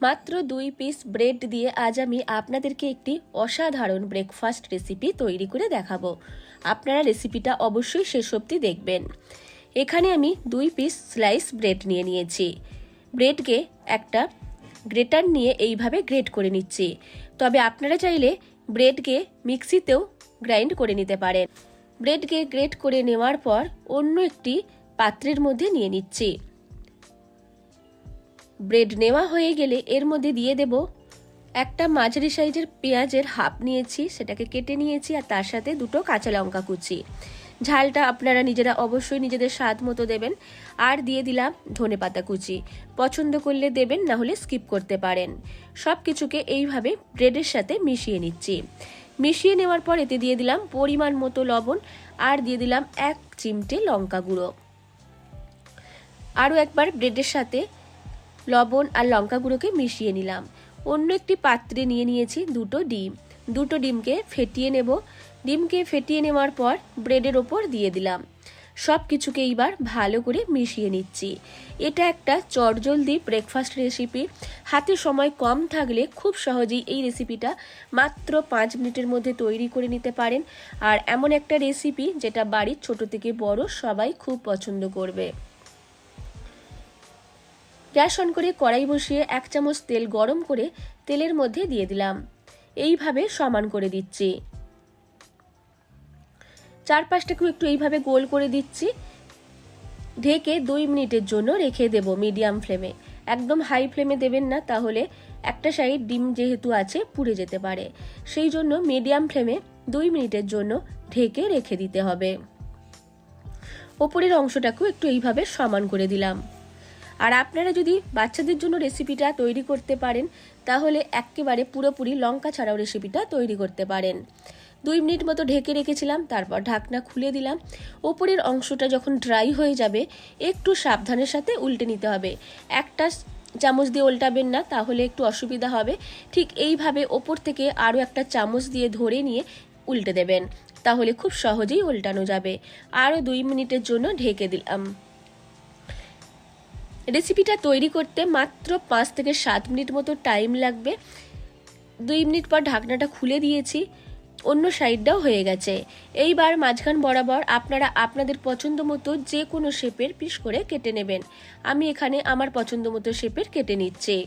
মাত্র 2 piece bread দিয়ে আজ আমি আপনাদেরকে একটি অসাধারণ ব্রেকফাস্ট রেসিপি তৈরি করে দেখাবো। আপনারা রেসিপিটা অবশ্যই শেষ অবধি দেখবেন। এখানে আমি 2 পিস স্লাইস ব্রেড নিয়ে নিয়েছি। ব্রেডকে একটা গ্রেটার নিয়ে এইভাবে গ্রেট করে নিচ্ছি। তবে আপনারা চাইলে ব্রেডকে মিক্সিতেও গ্রাইন্ড করে নিতে পারেন। ব্রেডকে গ্রেট করে নেওয়ার পর অন্য একটি পাত্রের মধ্যে নিয়ে নিচ্ছি। ব্রেড নেওয়া হয়ে গেলে এর মধ্যে দিয়ে দেব একটা মাঝারি সাইজের পেঁয়াজের হাফ নিয়েছি, সেটাকে কেটে নিয়েছি, আর তার সাথে 2টো কাঁচা লঙ্কা কুচি। ঝালটা আপনারা নিজেরা অবশ্যই নিজেদের স্বাদ মতো দেবেন। আর দিয়ে দিলাম ধনেপাতা কুচি, পছন্দ করলে দেবেন, না হলে স্কিপ করতে পারেন। সব কিছুকে এইভাবে ব্রেডের সাথে মিশিয়ে নিচ্ছি। মিশিয়ে নেওয়ার পর এতে দিয়ে দিলাম পরিমাণ মতো লবণ, আর দিয়ে দিলাম 1 চিমটে লঙ্কা গুঁড়ো। আরও একবার ব্রেডের সাথে লবণ আর লঙ্কা গুঁড়োকে মিশিয়ে নিলাম। অন্য একটি পাত্রে নিয়ে নিয়েছি 2টো ডিম। 2টো ডিমকে ফেটিয়ে নেব। ডিমকে ফেটিয়ে নেওয়ার পর ব্রেডের ওপর দিয়ে দিলাম। সব কিছুকে এইবার ভালো করে মিশিয়ে নিচ্ছি। এটা একটা চটজলদি ব্রেকফাস্ট রেসিপি। হাতে সময় কম থাকলে খুব সহজেই এই রেসিপিটা মাত্র 5 মিনিটের মধ্যে তৈরি করে নিতে পারেন। আর এমন একটা রেসিপি যেটা বাড়ির ছোট থেকে বড় সবাই খুব পছন্দ করবে। গ্যাস অন করে কড়াই বসিয়ে 1 চামচ তেল গরম করে তেলের মধ্যে দিয়ে দিলাম। এইভাবে সমান করে দিচ্ছি। চারপাশটাকেও একটু এইভাবে গোল করে দিচ্ছি। ঢেকে 2 মিনিটের জন্য রেখে দেব মিডিয়াম ফ্লেমে। একদম হাই ফ্লেমে দেবেন না, তাহলে একটা সাইড ডিম যেহেতু আছে পুড়ে যেতে পারে। সেই জন্য মিডিয়াম ফ্লেমে 2 মিনিটের জন্য ঢেকে রেখে দিতে হবে। ওপরের অংশটাকেও একটু এইভাবে সমান করে দিলাম। আর আপনারা যদি বাচ্চাদের জন্য রেসিপিটা তৈরি করতে পারেন, তাহলে একেবারে পুরোপুরি লঙ্কা ছাড়াও রেসিপিটা তৈরি করতে পারেন। 2 মিনিট মতো ঢেকে রেখেছিলাম, তারপর ঢাকনা খুলে দিলাম। ওপরের অংশটা যখন ড্রাই হয়ে যাবে একটু সাবধানের সাথে উল্টে নিতে হবে। একটা চামচ দিয়ে উল্টাবেন না, তাহলে একটু অসুবিধা হবে। ঠিক এইভাবে ওপর থেকে আরও একটা চামচ দিয়ে ধরে নিয়ে উল্টে দেবেন, তাহলে খুব সহজেই উল্টানো যাবে। আরও 2 মিনিটের জন্য ঢেকে দিলাম। রেসিপিটা তৈরি করতে মাত্র 5 থেকে 7 মিনিট মতো টাইম লাগবে। 2 মিনিট পর ঢাকনাটা খুলে দিয়েছি। অন্য সাইডটাও হয়ে গেছে। এইবার মাঝখান বরাবর আপনারা আপনাদের পছন্দ মতো যে কোনো শেপের পিস করে কেটে নেবেন। আমি এখানে আমার পছন্দ মতো শেপের কেটে নিচ্ছি।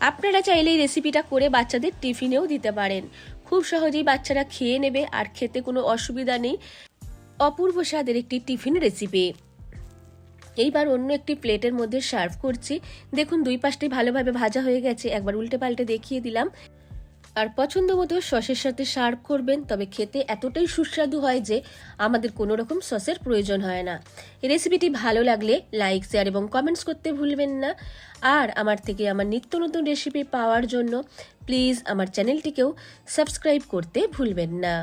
আপনারা চাইলে এই রেসিপিটা করে বাচ্চাদের টিফিনেও দিতে পারেন। খুব সহজেই বাচ্চারা খেয়ে নেবে, আর খেতে কোনো অসুবিধা নেই। অপূর্ব স্বাদের একটি টিফিন রেসিপি। এইবার অন্য একটি প্লেটের মধ্যে সার্ভ করছি। দেখুন 2 পাশটাই ভালোভাবে ভাজা হয়ে গেছে। একবার উল্টে পাল্টে দেখিয়ে দিলাম। আর পছন্দ মতো সসের সাথে সার্ভ করবেন, তবে খেতে এতটাই সুস্বাদু হয় যে আমাদের কোনো রকম সসের প্রয়োজন হয় না। এই রেসিপিটি ভালো লাগলে লাইক, শেয়ার এবং কমেন্টস করতে ভুলবেন না। আর আমার থেকে আমার নিত্য নতুন রেসিপি পাওয়ার জন্য প্লিজ আমার চ্যানেলটিকেও সাবস্ক্রাইব করতে ভুলবেন না।